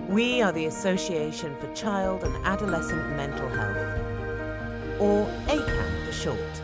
We are the Association for Child and Adolescent Mental Health, or ACAMH for short.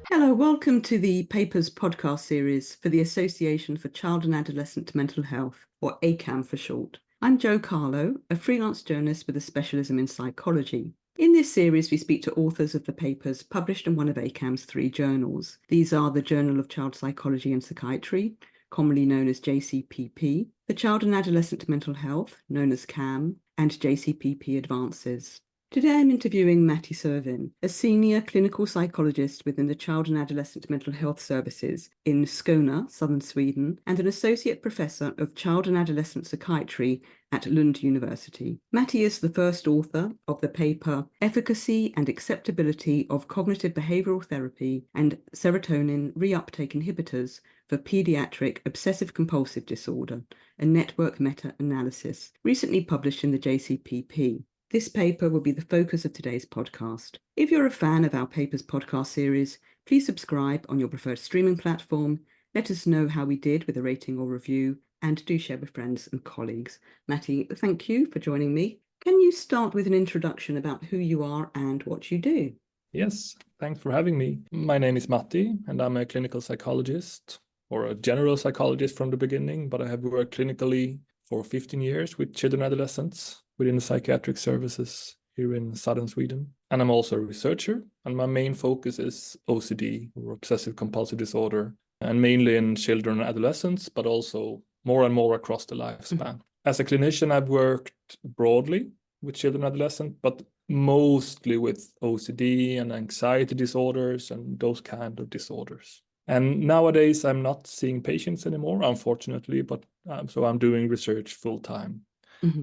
Hello, welcome to the Papers podcast series for the Association for Child and Adolescent Mental Health, or ACAMH for short. I'm Jo Carlo, a freelance journalist with a specialism in psychology. In this series, we speak to authors of the papers published in one of ACAMH's 3 journals. These are the Journal of Child Psychology and Psychiatry, commonly known as JCPP, the Child and Adolescent Mental Health, known as CAMH, and JCPP Advances. Today I'm interviewing Matti Servin, a senior clinical psychologist within the Child and Adolescent Mental Health Services in Skåne, southern Sweden, and an associate professor of child and adolescent psychiatry at Lund University. Matti is the first author of the paper Efficacy and Acceptability of Cognitive-behavioural Therapy and Serotonin Reuptake Inhibitors for Pediatric Obsessive-compulsive Disorder, a network meta-analysis, recently published in the JCPP. This paper will be the focus of today's podcast. If you're a fan of our Papers podcast series, please subscribe on your preferred streaming platform. Let us know how we did with a rating or review, and do share with friends and colleagues. Matti, thank you for joining me. Can you start with an introduction about who you are and what you do? Yes, thanks for having me. My name is Matti, and I'm a clinical psychologist, or a general psychologist from the beginning, but I have worked clinically for 15 years with children and adolescents within the psychiatric services here in southern Sweden. And I'm also a researcher, and my main focus is OCD, or obsessive-compulsive disorder, and mainly in children and adolescents, but also more and more across the lifespan. As a clinician, I've worked broadly with children and adolescents, but mostly with OCD and anxiety disorders and those kind of disorders. And nowadays, I'm not seeing patients anymore, unfortunately, but so I'm doing research full-time.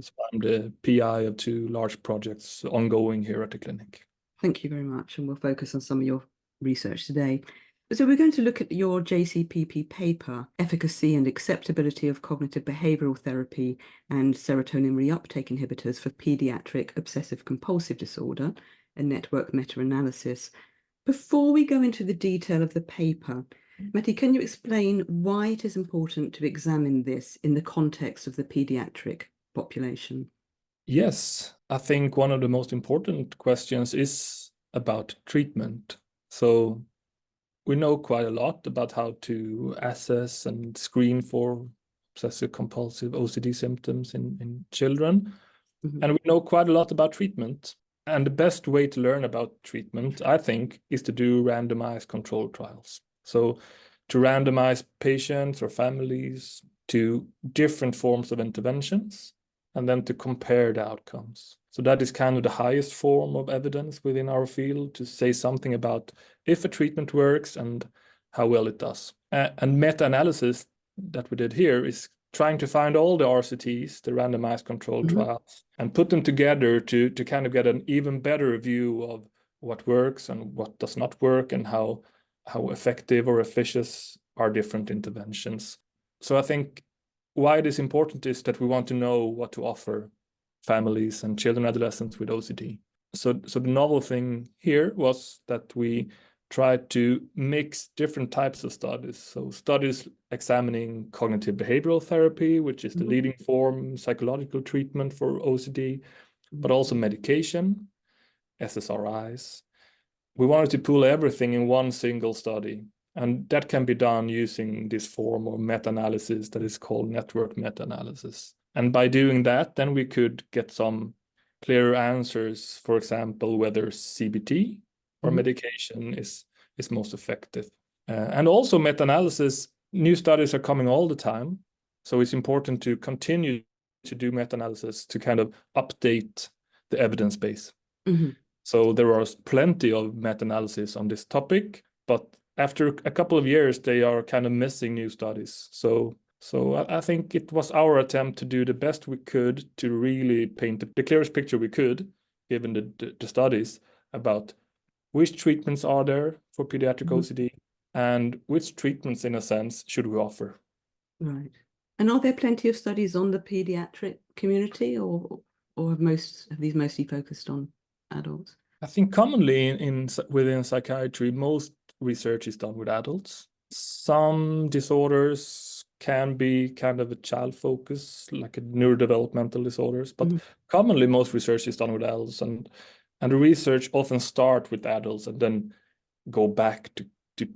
So I'm the PI of 2 large projects ongoing here at the clinic. Thank you very much, and we'll focus on some of your research today. So we're going to look at your JCPP paper, Efficacy and Acceptability of Cognitive-behavioural Therapy and Serotonin Reuptake Inhibitors for Paediatric Obsessive-compulsive Disorder, a network meta-analysis. Before we go into the detail of the paper, Matti, can you explain why it is important to examine this in the context of the paediatric population? Yes, I think one of the most important questions is about treatment. So we know quite a lot about how to assess and screen for obsessive-compulsive OCD symptoms in children. And we know quite a lot about treatment. And the best way to learn about treatment, I think, is to do randomized control trials. So to randomize patients or families to different forms of interventions, and then to compare the outcomes. So that is kind of the highest form of evidence within our field, to say something about if a treatment works and how well it does. And meta-analysis that we did here is trying to find all the RCTs, the randomized control trials, and put them together to kind of get an even better view of what works and what does not work, and how effective or efficacious are different interventions. So I think why it is important is that we want to know what to offer families and children and adolescents with OCD. So the novel thing here was that we tried to mix different types of studies. So studies examining cognitive behavioral therapy, which is the leading form psychological treatment for OCD, but also medication, SSRIs. We wanted to pool everything in one single study. And that can be done using this form of meta-analysis that is called network meta-analysis. And by doing that, then we could get some clearer answers, for example, whether CBT or medication is most effective. And also meta-analysis, new studies are coming all the time. So it's important to continue to do meta-analysis to kind of update the evidence base. So there are plenty of meta-analysis on this topic, but after a couple of years, they are kind of missing new studies. So I think it was our attempt to do the best we could to really paint the clearest picture we could, given the studies, about which treatments are there for pediatric OCD and which treatments, in a sense, should we offer. Right. And are there plenty of studies on the pediatric community, or have these mostly focused on adults? I think commonly within psychiatry, most research is done with adults. Some disorders can be kind of a child focus, like a neurodevelopmental disorders, but commonly most research is done with adults, and the research often start with adults and then go back to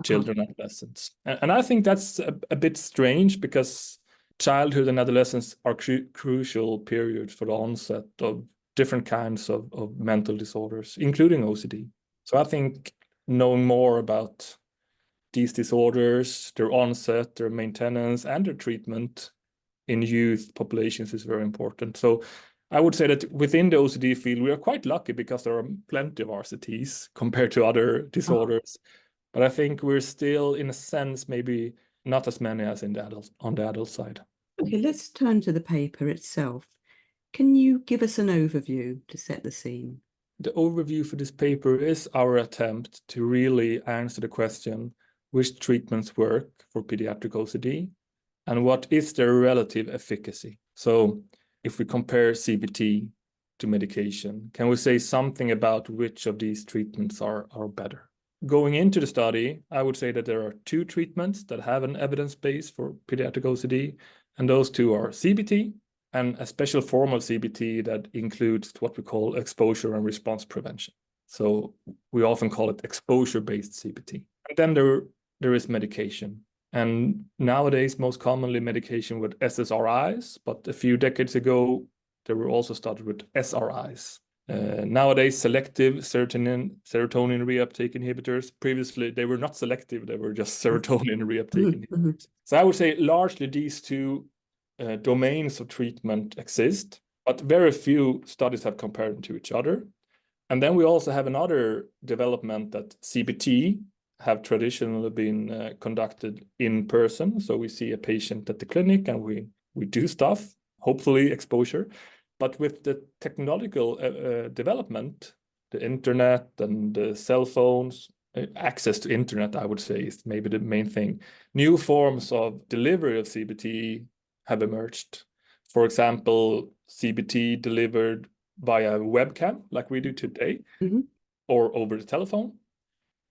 children and adolescents. And I think that's a bit strange, because childhood and adolescence are crucial periods for the onset of different kinds of mental disorders, including OCD. So I think knowing more about these disorders, their onset, their maintenance, and their treatment in youth populations is very important. So I would say that within the OCD field, we are quite lucky because there are plenty of RCTs compared to other disorders. But I think we're still, in a sense, maybe not as many as on the adult side. Okay, let's turn to the paper itself. Can you give us an overview to set the scene? The overview for this paper is our attempt to really answer the question, which treatments work for pediatric OCD and what is their relative efficacy. So if we compare CBT to medication, can we say something about which of these treatments are better? Going into the study, I would say that there are 2 treatments that have an evidence base for pediatric OCD, and those 2 are CBT and a special form of CBT that includes what we call exposure and response prevention. So we often call it exposure-based CBT. And then there is medication. And nowadays, most commonly medication with SSRIs, but a few decades ago, they were also started with SRIs. Nowadays, selective serotonin reuptake inhibitors. Previously, they were not selective, they were just serotonin reuptake inhibitors. So I would say largely these 2 domains of treatment exist, but very few studies have compared them to each other. And then we also have another development that CBT have traditionally been conducted in person. So we see a patient at the clinic and we do stuff, hopefully exposure. But with the technological development, the internet and the cell phones, access to internet, I would say, is maybe the main thing. New forms of delivery of CBT have emerged. For example, CBT delivered via webcam, like we do today, or over the telephone.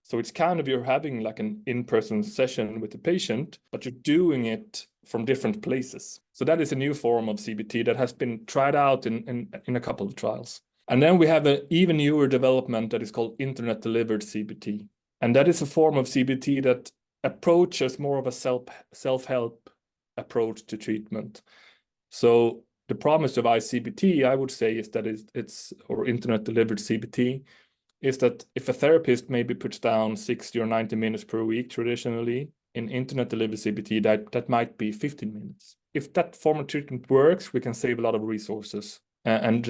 So it's kind of you're having like an in-person session with the patient, but you're doing it from different places. So that is a new form of CBT that has been tried out in a couple of trials. And then we have an even newer development that is called internet-delivered CBT. And that is a form of CBT that approaches more of a self-help approach to treatment. So the promise of iCBT, I would say, is that or internet-delivered CBT, is that if a therapist maybe puts down 60 or 90 minutes per week traditionally, in internet-delivered CBT, that might be 15 minutes. If that form of treatment works, we can save a lot of resources and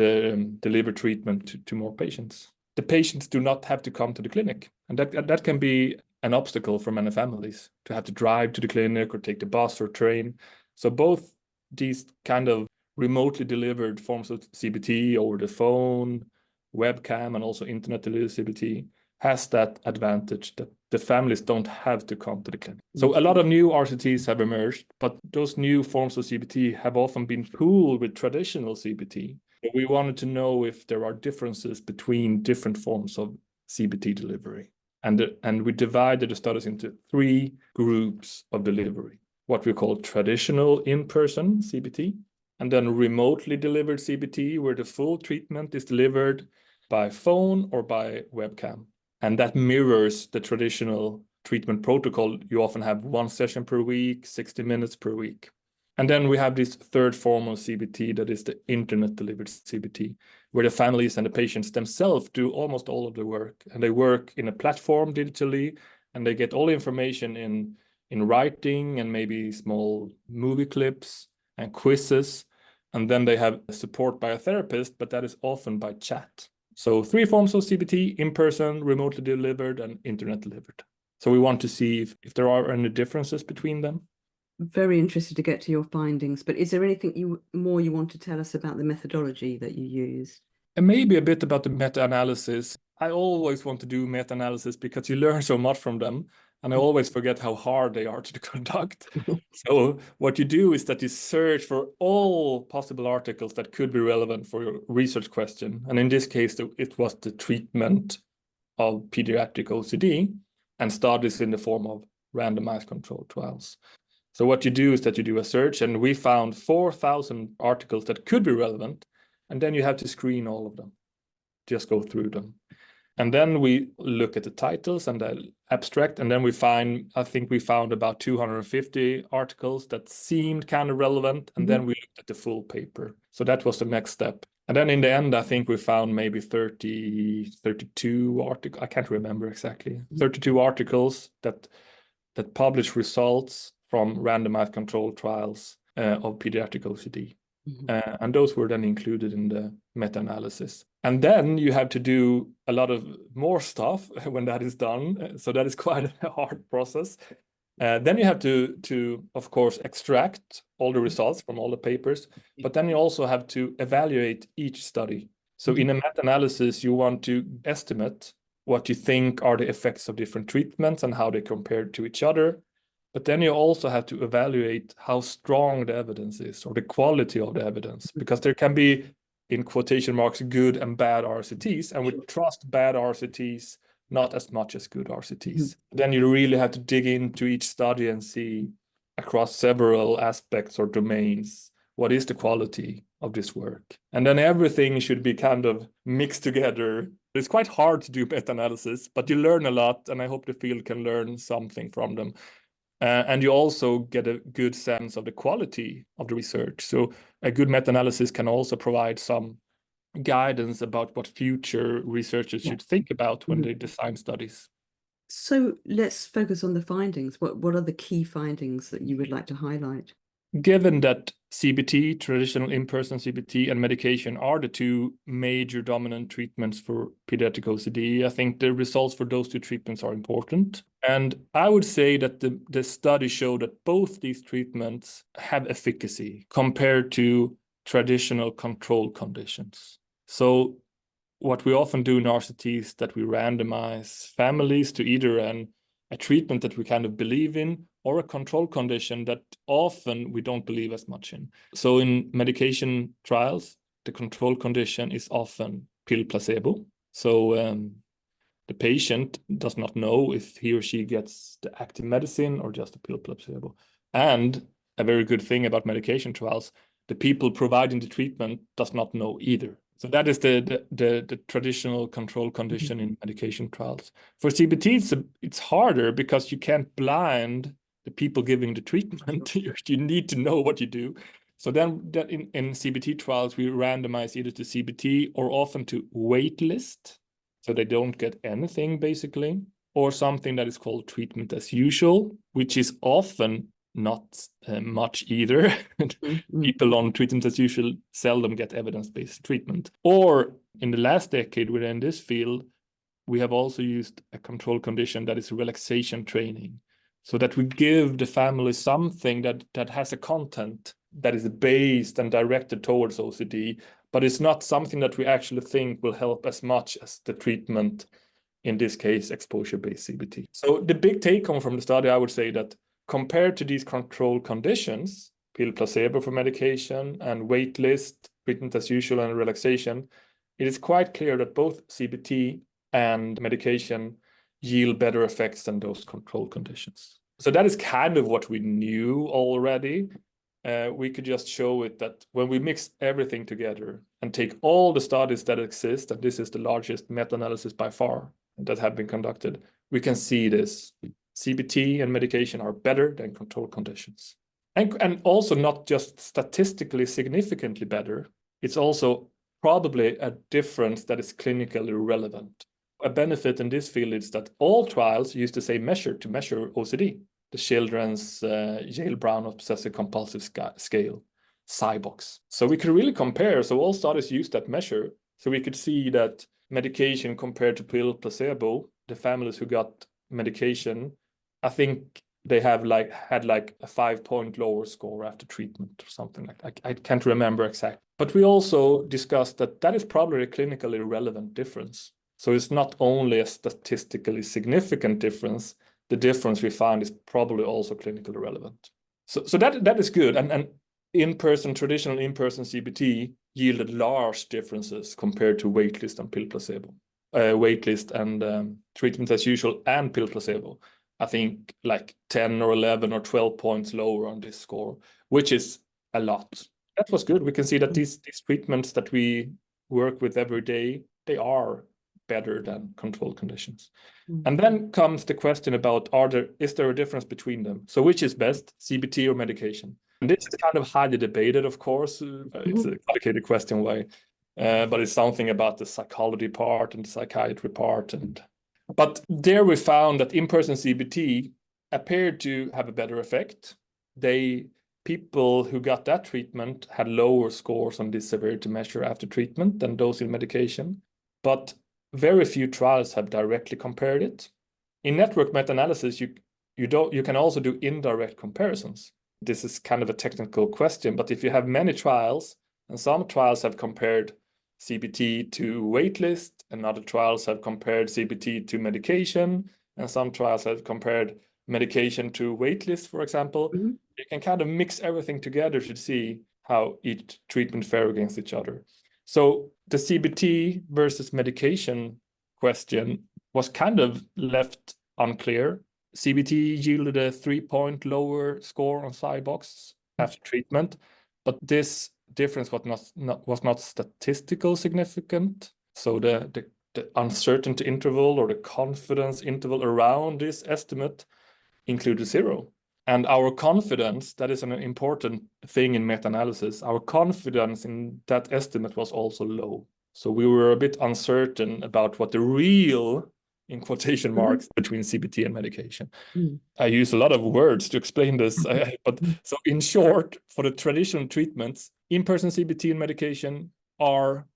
deliver treatment to more patients. The patients do not have to come to the clinic, and that can be an obstacle for many families, to have to drive to the clinic or take the bus or train. So both these kind of remotely delivered forms of CBT over the phone, webcam, and also internet-delivered CBT has that advantage that the families don't have to come to the clinic. So a lot of new RCTs have emerged, but those new forms of CBT have often been pooled with traditional CBT. We wanted to know if there are differences between different forms of CBT delivery. And we divided the studies into 3 groups of delivery. What we call traditional in-person CBT, and then remotely delivered CBT, where the full treatment is delivered by phone or by webcam. And that mirrors the traditional treatment protocol. You often have 1 session per week, 60 minutes per week. And then we have this 3rd form of CBT, that is the internet-delivered CBT, where the families and the patients themselves do almost all of the work. And they work in a platform digitally, and they get all the information in writing and maybe small movie clips and quizzes. And then they have support by a therapist, but that is often by chat. So 3 forms of CBT: in-person, remotely delivered, and internet-delivered. So we want to see if there are any differences between them. Very interested to get to your findings, but is there anything more you want to tell us about the methodology that you use? And maybe a bit about the meta-analysis. I always want to do meta-analysis because you learn so much from them, and I always forget how hard they are to conduct. So what you do is that you search for all possible articles that could be relevant for your research question. And in this case, it was the treatment of pediatric OCD, and studies in the form of randomized controlled trials. So what you do is that you do a search, and we found 4,000 articles that could be relevant, and then you have to screen all of them, just go through them. And then we look at the titles and the abstract, and then I think we found about 250 articles that seemed kind of relevant, and then we looked at the full paper. So that was the next step. And then in the end, I think we found maybe 32 articles, I can't remember exactly, 32 articles that published results from randomized controlled trials of pediatric OCD. And those were then included in the meta-analysis. And then you have to do a lot of more stuff when that is done. So that is quite a hard process. Then you have to, of course, extract all the results from all the papers, but then you also have to evaluate each study. So in a meta-analysis, you want to estimate what you think are the effects of different treatments and how they compare to each other. But then you also have to evaluate how strong the evidence is, or the quality of the evidence, because there can be, in quotation marks, good and bad RCTs, and we trust bad RCTs not as much as good RCTs. Then you really have to dig into each study and see across several aspects or domains, what is the quality of this work? And then everything should be kind of mixed together. It's quite hard to do meta-analysis, but you learn a lot, and I hope the field can learn something from them. And you also get a good sense of the quality of the research. So a good meta-analysis can also provide some guidance about what future researchers should think about when they design studies. So let's focus on the findings. What are the key findings that you would like to highlight? Given that CBT, traditional in-person CBT, and medication are the two major dominant treatments for pediatric OCD, I think the results for those two treatments are important. And I would say that the study showed that both these treatments have efficacy compared to traditional control conditions. So what we often do in RCT is that we randomize families to either a treatment that we kind of believe in, or a control condition that often we don't believe as much in. So in medication trials, the control condition is often pill placebo. So the patient does not know if he or she gets the active medicine or just a pill placebo. And a very good thing about medication trials, the people providing the treatment does not know either. So that is the traditional control condition in medication trials. For CBT, it's harder because you can't blind the people giving the treatment. You need to know what you do. So then in CBT trials, we randomize either to CBT or often to wait list. So they don't get anything basically, or something that is called treatment as usual, which is often not much either. People on treatment as usual seldom get evidence-based treatment. Or in the last decade within this field, we have also used a control condition that is relaxation training, so that we give the family something that has a content that is based and directed towards OCD, but it's not something that we actually think will help as much as the treatment, in this case, exposure-based CBT. So the big take-home from the study, I would say that compared to these control conditions, pill placebo for medication and wait list, treatment as usual, and relaxation, it is quite clear that both CBT and medication yield better effects than those control conditions. So that is kind of what we knew already. We could just show it that when we mix everything together and take all the studies that exist, and this is the largest meta-analysis by far that have been conducted, we can see this. CBT and medication are better than control conditions. And also not just statistically significantly better, it's also probably a difference that is clinically relevant. A benefit in this field is that all trials use the same measure to measure OCD, the Children's Yale-Brown obsessive-compulsive scale, SIBOX. So we could really compare, so all studies use that measure, so we could see that medication compared to pill placebo, the families who got medication, I think they have had a 5-point lower score after treatment or something like that. I can't remember exactly. But we also discussed that is probably a clinically relevant difference. So it's not only a statistically significant difference, the difference we find is probably also clinically relevant. So that is good. And traditional in-person CBT yielded large differences compared to waitlist and pill placebo. Waitlist and treatment as usual and pill placebo. I think, like 10 or 11 or 12 points lower on this score, which is a lot. That was good. We can see that these treatments that we work with every day, they are better than control conditions. And then comes the question about, is there a difference between them? So which is best, CBT or medication? And this is kind of highly debated, of course. It's a complicated question why, but it's something about the psychology part and the psychiatry part. But there we found that in-person CBT appeared to have a better effect. People who got that treatment had lower scores on this severity measure after treatment than those in medication. But very few trials have directly compared it. In network meta-analysis, you can also do indirect comparisons. This is kind of a technical question, but if you have many trials, and some trials have compared CBT to waitlist, and other trials have compared CBT to medication, and some trials have compared medication to waitlist, for example, you can kind of mix everything together to see how each treatment fare against each other. So the CBT versus medication question was kind of left unclear. CBT yielded a 3-point lower score on Cybox after treatment, but this difference was not statistical significant. So the uncertainty interval or the confidence interval around this estimate included 0. And our confidence, that is an important thing in meta-analysis, our confidence in that estimate was also low. So we were a bit uncertain about what the real, in quotation marks, between CBT and medication. I use a lot of words to explain this, but so in short, for the traditional treatments, in-person CBT and medication are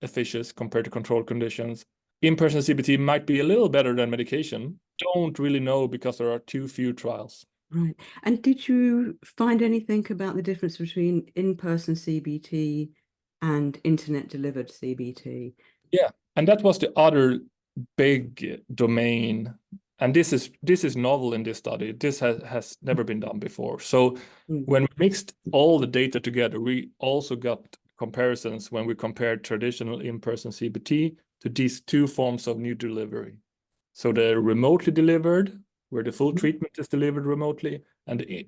efficacious compared to control conditions. In-person CBT might be a little better than medication. Don't really know because there are too few trials. Right. And did you find anything about the difference between in-person CBT and internet-delivered CBT? Yeah, and that was the other big domain. And this is novel in this study. This has never been done before. So when we mixed all the data together, we also got comparisons when we compared traditional in-person CBT to these two forms of new delivery. So the remotely delivered, where the full treatment is delivered remotely, and the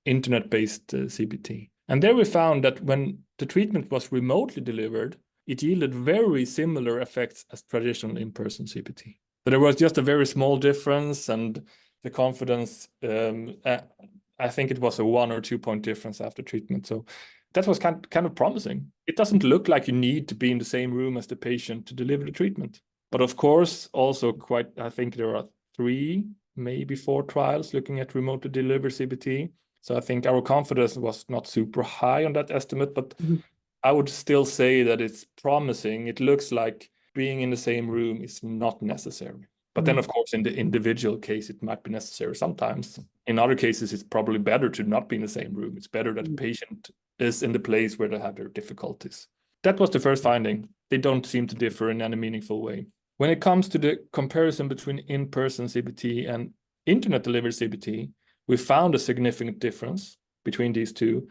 internet-based CBT. And there we found that when the treatment was remotely delivered, it yielded very similar effects as traditional in-person CBT. So there was just a very small difference, and the confidence, I think it was a 1 or 2 point difference after treatment. So that was kind of promising. It doesn't look like you need to be in the same room as the patient to deliver the treatment. But of course, also I think there are 3, maybe 4 trials looking at remotely delivered CBT. So I think our confidence was not super high on that estimate, but I would still say that it's promising. It looks like being in the same room is not necessary. But then, of course, in the individual case, it might be necessary sometimes. In other cases, it's probably better to not be in the same room. It's better that the patient is in the place where they have their difficulties. That was the first finding. They don't seem to differ in any meaningful way. When it comes to the comparison between in-person CBT and internet-delivered CBT, we found a significant difference between these two,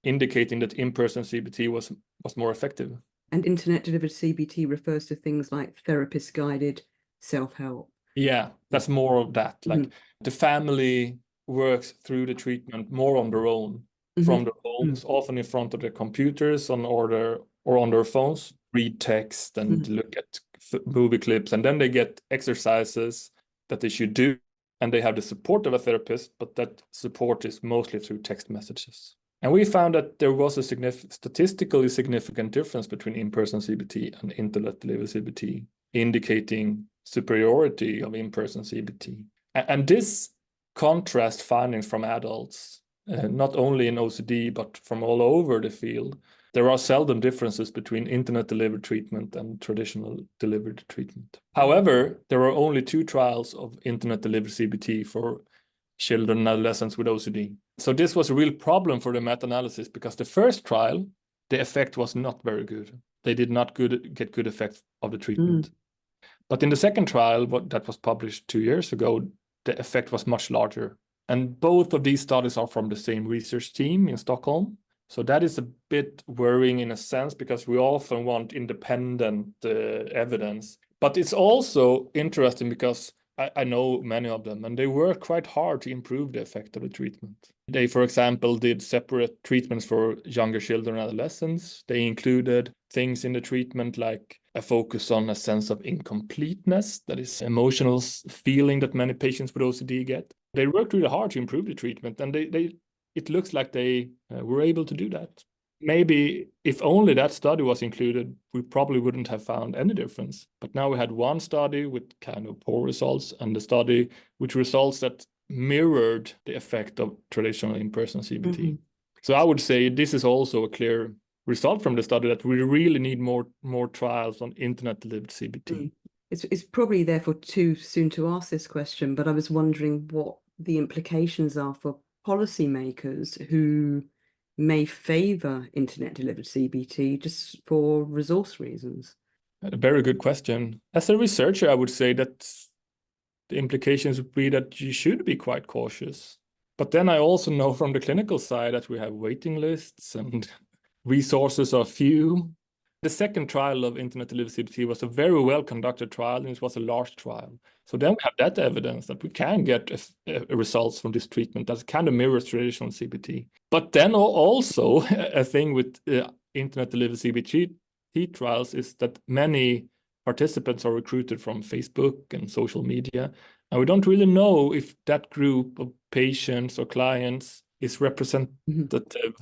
indicating that in-person CBT was more effective. And internet-delivered CBT refers to things like therapist-guided self-help. Yeah, that's more of that. Like the family works through the treatment more on their own, from their homes, often in front of their computers or on their phones, read text and look at movie clips, and then they get exercises that they should do, and they have the support of a therapist, but that support is mostly through text messages. And we found that there was a statistically significant difference between in-person CBT and internet-delivered CBT, indicating superiority of in-person CBT. And this contrasts findings from adults, not only in OCD, but from all over the field. There are seldom differences between internet-delivered treatment and traditional delivered treatment. However, there are only 2 trials of internet-delivered CBT for children and adolescents with OCD. So this was a real problem for the meta-analysis, because the first trial, the effect was not very good. They did not get good effect of the treatment. But in the second trial, that was published 2 years ago, the effect was much larger. And both of these studies are from the same research team in Stockholm. So that is a bit worrying in a sense, because we often want independent evidence. But it's also interesting because I know many of them, and they work quite hard to improve the effect of the treatment. They, for example, did separate treatments for younger children and adolescents. They included things in the treatment like a focus on a sense of incompleteness, that is emotional feeling that many patients with OCD get. They worked really hard to improve the treatment, and it looks like they were able to do that. Maybe if only that study was included, we probably wouldn't have found any difference. But now we had one study with kind of poor results and the study with results that mirrored the effect of traditional in-person CBT. Mm-hmm. So I would say this is also a clear result from the study that we really need more trials on internet-delivered CBT. Mm. It's probably therefore too soon to ask this question, but I was wondering what the implications are for policymakers who may favour internet-delivered CBT just for resource reasons? A very good question. As a researcher, I would say that the implications would be that you should be quite cautious. But then I also know from the clinical side that we have waiting lists and resources are few. The second trial of internet-delivered CBT was a very well-conducted trial, and it was a large trial. So then we have that evidence that we can get results from this treatment that kind of mirrors traditional CBT. But then also a thing with internet-delivered CBT trials is that many participants are recruited from Facebook and social media, and we don't really know if that group of patients or clients is representative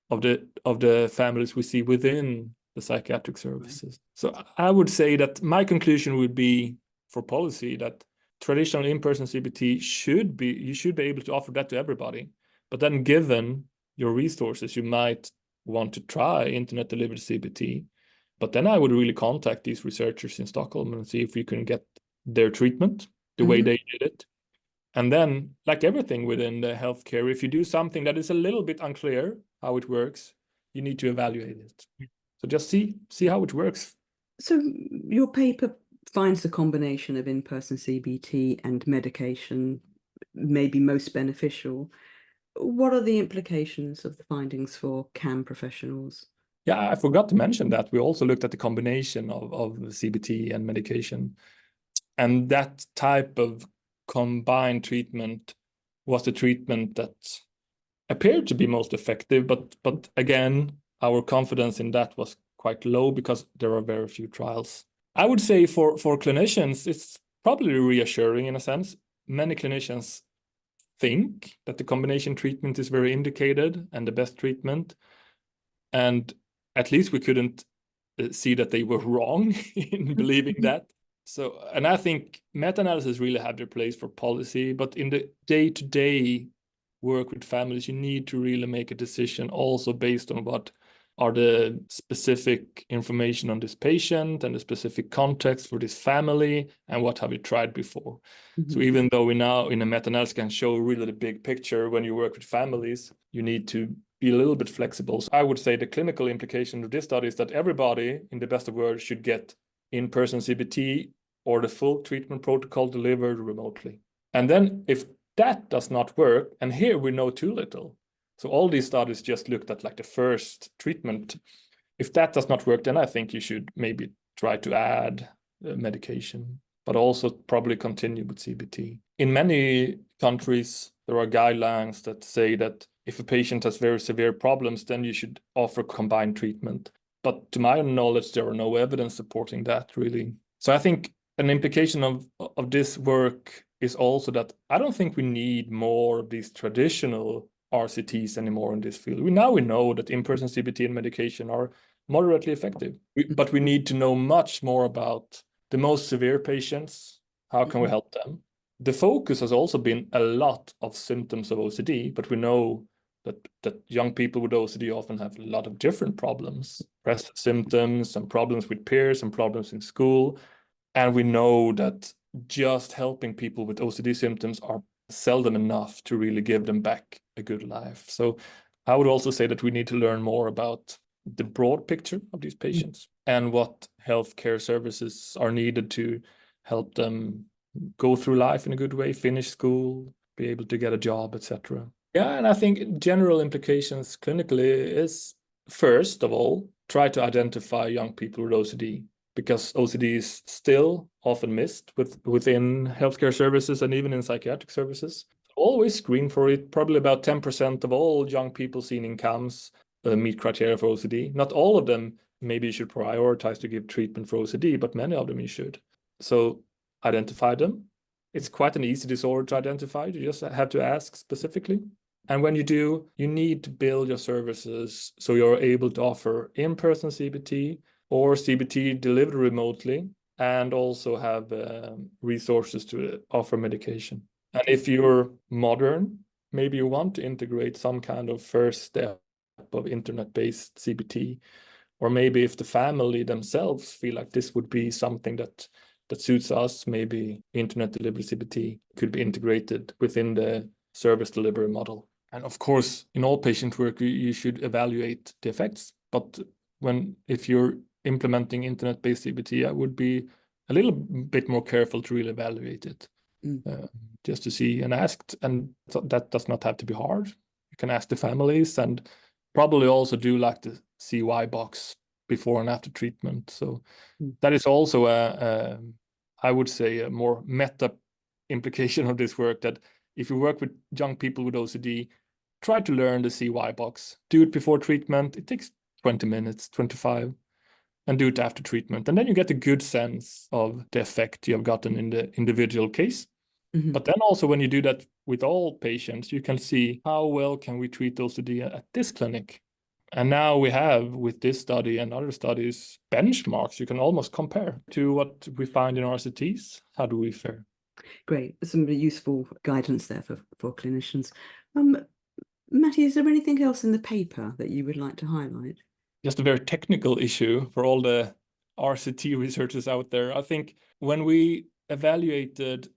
of the families we see within the psychiatric services. So I would say that my conclusion would be for policy that traditional in-person CBT you should be able to offer that to everybody. But then given your resources, you might want to try internet-delivered CBT. But then I would really contact these researchers in Stockholm and see if we can get their treatment the way they did it. And then, like everything within the healthcare, if you do something that is a little bit unclear how it works, you need to evaluate it. So just see how it works. So your paper finds the combination of in-person CBT and medication may be most beneficial. What are the implications of the findings for CAM professionals? Yeah, I forgot to mention that. We also looked at the combination of CBT and medication. And that type of combined treatment was the treatment that appeared to be most effective. But again, our confidence in that was quite low because there are very few trials. I would say for clinicians, it's probably reassuring in a sense. Many clinicians think that the combination treatment is very indicated and the best treatment. And at least we couldn't see that they were wrong in believing that. So, and I think meta-analysis really have their place for policy, but in the day-to-day work with families, you need to really make a decision also based on what are the specific information on this patient and the specific context for this family and what have you tried before. So even though we now in a meta-analysis can show really the big picture, when you work with families, you need to be a little bit flexible. So I would say the clinical implication of this study is that everybody, in the best of words, should get in-person CBT or the full treatment protocol delivered remotely. And then if that does not work, and here we know too little, so all these studies just looked at like the first treatment. If that does not work, then I think you should maybe try to add medication, but also probably continue with CBT. In many countries, there are guidelines that say that if a patient has very severe problems, then you should offer combined treatment. But to my knowledge, there are no evidence supporting that really. So I think an implication of this work is also that I don't think we need more of these traditional RCTs anymore in this field. We know that in-person CBT and medication are moderately effective, but we need to know much more about the most severe patients. How can we help them? The focus has also been a lot of symptoms of OCD, but we know that young people with OCD often have a lot of different problems, depressive symptoms and problems with peers and problems in school. And we know that just helping people with OCD symptoms are seldom enough to really give them back a good life. So I would also say that we need to learn more about the broad picture of these patients and what healthcare services are needed to help them go through life in a good way, finish school, be able to get a job, etc. Yeah, and I think general implications clinically is, first of all, try to identify young people with OCD. because OCD is still often missed within healthcare services and even in psychiatric services. Always screen for it. Probably about 10% of all young people seen in CAMHs meet criteria for OCD. Not all of them, maybe you should prioritize to give treatment for OCD, but many of them you should. So identify them. It's quite an easy disorder to identify. You just have to ask specifically. And when you do, you need to build your services so you're able to offer in-person CBT or CBT delivered remotely, and also have resources to offer medication. And if you're modern, maybe you want to integrate some kind of first step of internet-based CBT, or maybe if the family themselves feel like this would be something that suits us, maybe internet delivery CBT could be integrated within the service delivery model. And of course, in all patient work, you should evaluate the effects. But if you're implementing internet-based CBT, I would be a little bit more careful to really evaluate it. Just to see and ask, and that does not have to be hard. You can ask the families and probably also do like the CY box before and after treatment. So that is also I would say a more meta implication of this work, that if you work with young people with OCD, try to learn the CY box. Do it before treatment. It takes 20 minutes, 25, and do it after treatment. And then you get a good sense of the effect you have gotten in the individual case. But then also when you do that with all patients, you can see how well can we treat OCD at this clinic. And now we have, with this study and other studies, benchmarks you can almost compare to what we find in RCTs. How do we fare? Great. Some useful guidance there for clinicians. Matty, is there anything else in the paper that you would like to highlight? Just a very technical issue for all the RCT researchers out there. I think when we evaluated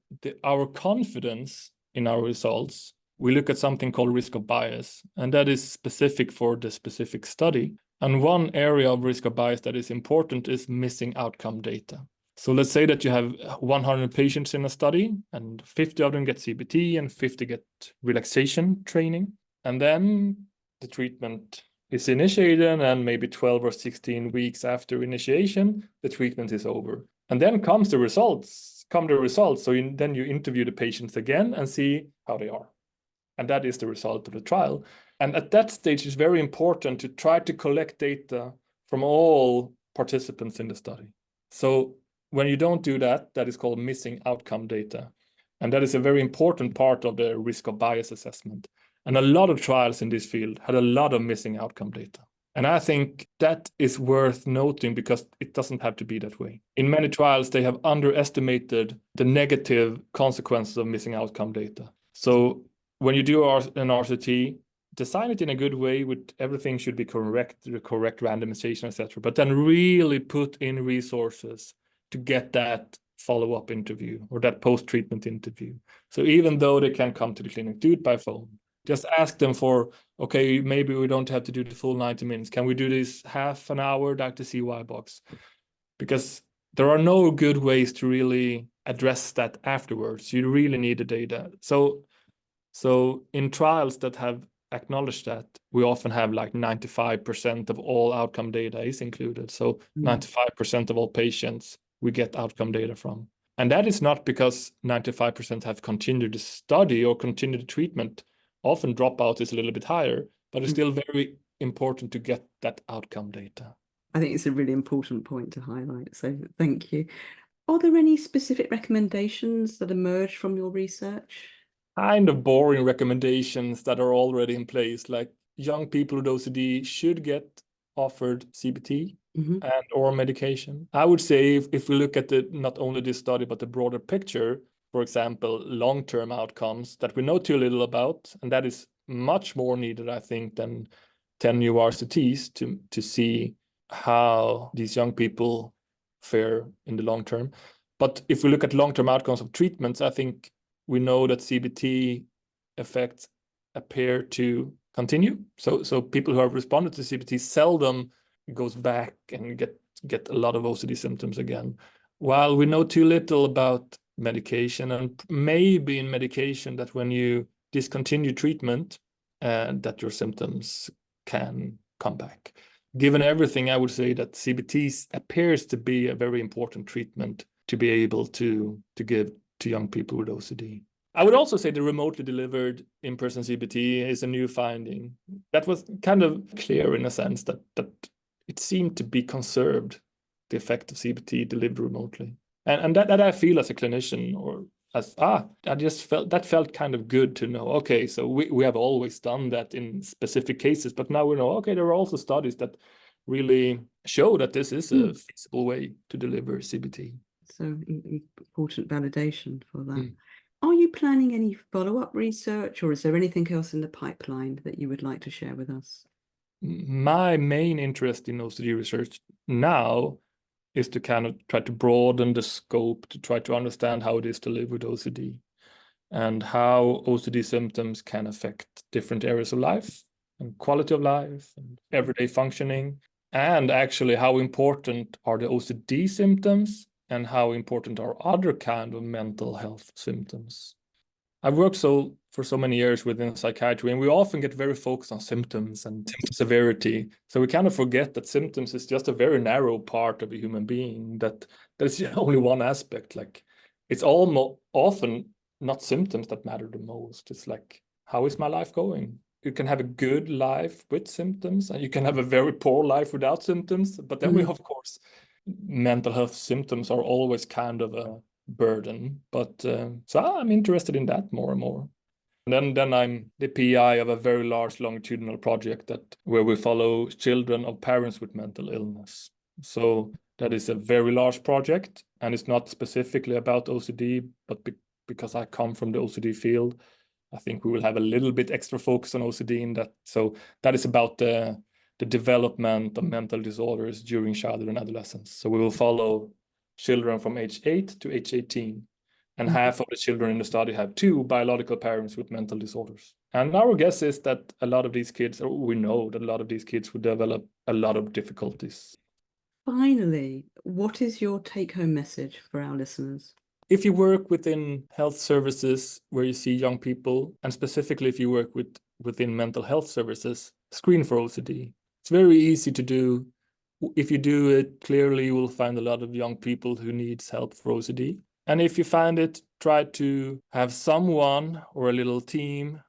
our confidence in our results, we look at something called risk of bias, and that is specific for the specific study. And one area of risk of bias that is important is missing outcome data. So let's say that you have 100 patients in a study, and 50 of them get CBT and 50 get relaxation training. And then the treatment is initiated, and maybe 12 or 16 weeks after initiation, the treatment is over. And then come the results. So then you interview the patients again and see how they are. And that is the result of the trial. And at that stage, it's very important to try to collect data from all participants in the study. So when you don't do that, that is called missing outcome data. And that is a very important part of the risk of bias assessment. And a lot of trials in this field had a lot of missing outcome data. And I think that is worth noting, because it doesn't have to be that way. In many trials, they have underestimated the negative consequences of missing outcome data. So when you do an RCT, design it in a good way with everything should be correct, the correct randomization, etc. But then really put in resources to get that follow-up interview or that post-treatment interview. So even though they can come to the clinic, do it by phone. Just ask them for, okay, maybe we don't have to do the full 90 minutes. Can we do this half an hour, like the CY box? Because there are no good ways to really address that afterwards. You really need the data. So in trials that have acknowledged that, we often have like 95% of all outcome data is included. So 95% of all patients we get outcome data from. And that is not because 95% have continued the study or continued the treatment. Often dropout is a little bit higher, but it's still very important to get that outcome data. I think it's a really important point to highlight. So thank you. Are there any specific recommendations that emerge from your research? Kind of boring recommendations that are already in place, like young people with OCD should get offered CBT and or medication. I would say if we look at not only this study, but the broader picture, for example, long-term outcomes that we know too little about, and that is much more needed, I think, than 10 new RCTs to see how these young people fare in the long term. But if we look at long-term outcomes of treatments, I think we know that CBT effects appear to continue. So people who have responded to CBT seldom goes back and get a lot of OCD symptoms again. While we know too little about medication, and maybe in medication that when you discontinue treatment, that your symptoms can come back. given everything, I would say that CBT appears to be a very important treatment to be able to give to young people with OCD. I would also say the remotely delivered in-person CBT is a new finding. That was kind of clear in a sense that it seemed to be conserved, the effect of CBT delivered remotely. And that I feel as a clinician, or as, I just felt kind of good to know, okay, so we have always done that in specific cases, but now we know, okay, there are also studies that really show that this is a feasible way to deliver CBT. So important validation for that. Are you planning any follow-up research, or is there anything else in the pipeline that you would like to share with us? My main interest in OCD research now is to kind of try to broaden the scope, to try to understand how it is to live with OCD and how OCD symptoms can affect different areas of life and quality of life and everyday functioning, and actually how important are the OCD symptoms and how important are other kind of mental health symptoms. I've worked for so many years within psychiatry, and we often get very focused on symptoms and symptom severity. So we kind of forget that symptoms is just a very narrow part of a human being, that there's only one aspect. Like, it's almost often not symptoms that matter the most. It's like, how is my life going? You can have a good life with symptoms, and you can have a very poor life without symptoms. But then we, of course, mental health symptoms are always kind of a burden. But so I'm interested in that more and more. And then I'm the PI of a very large longitudinal project where we follow children of parents with mental illness. So that is a very large project, and it's not specifically about OCD, but because I come from the OCD field, I think we will have a little bit extra focus on OCD in that. So that is about the development of mental disorders during childhood and adolescence. So we will follow children from age 8 to age 18. And half of the children in the study have 2 biological parents with mental disorders. And our guess is that a lot of these kids, or we know that a lot of these kids will develop a lot of difficulties. Finally, what is your take-home message for our listeners? If you work within health services where you see young people, and specifically if you work within mental health services, screen for OCD. It's very easy to do. If you do it, clearly you will find a lot of young people who needs help for OCD. And if you find it, try to have someone or a little team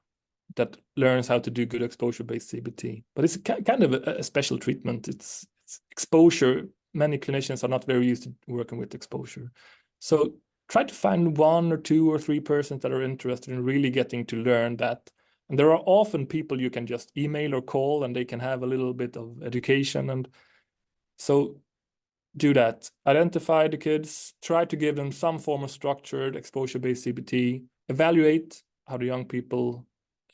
that learns how to do good exposure-based CBT. But it's kind of a special treatment. It's exposure. Many clinicians are not very used to working with exposure. So try to find 1 or 2 or 3 persons that are interested in really getting to learn that. And there are often people you can just email or call, and they can have a little bit of education. And so do that. Identify the kids, try to give them some form of structured exposure-based CBT, evaluate how the young people,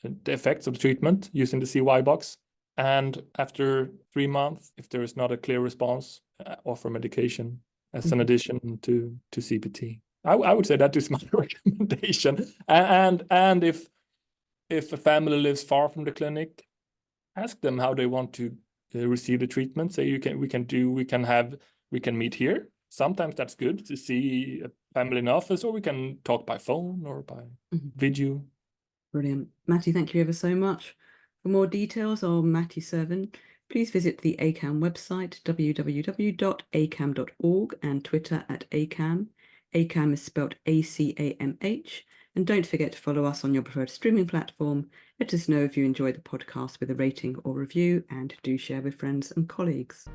the effects of the treatment using the CY box. And after 3 months, if there is not a clear response, offer medication as an addition to CBT. I would say that is my recommendation. And if a family lives far from the clinic, ask them how they want to receive the treatment. Say we can meet here. Sometimes that's good to see a family in office, or we can talk by phone or by video. Brilliant. Matti, thank you ever so much. For more details on Matti Servin, please visit the ACAMH website, www.acam.org, and Twitter @ACAMH. ACAMH is spelled ACAMH. And don't forget to follow us on your preferred streaming platform. Let us know if you enjoy the podcast with a rating or review, and do share with friends and colleagues.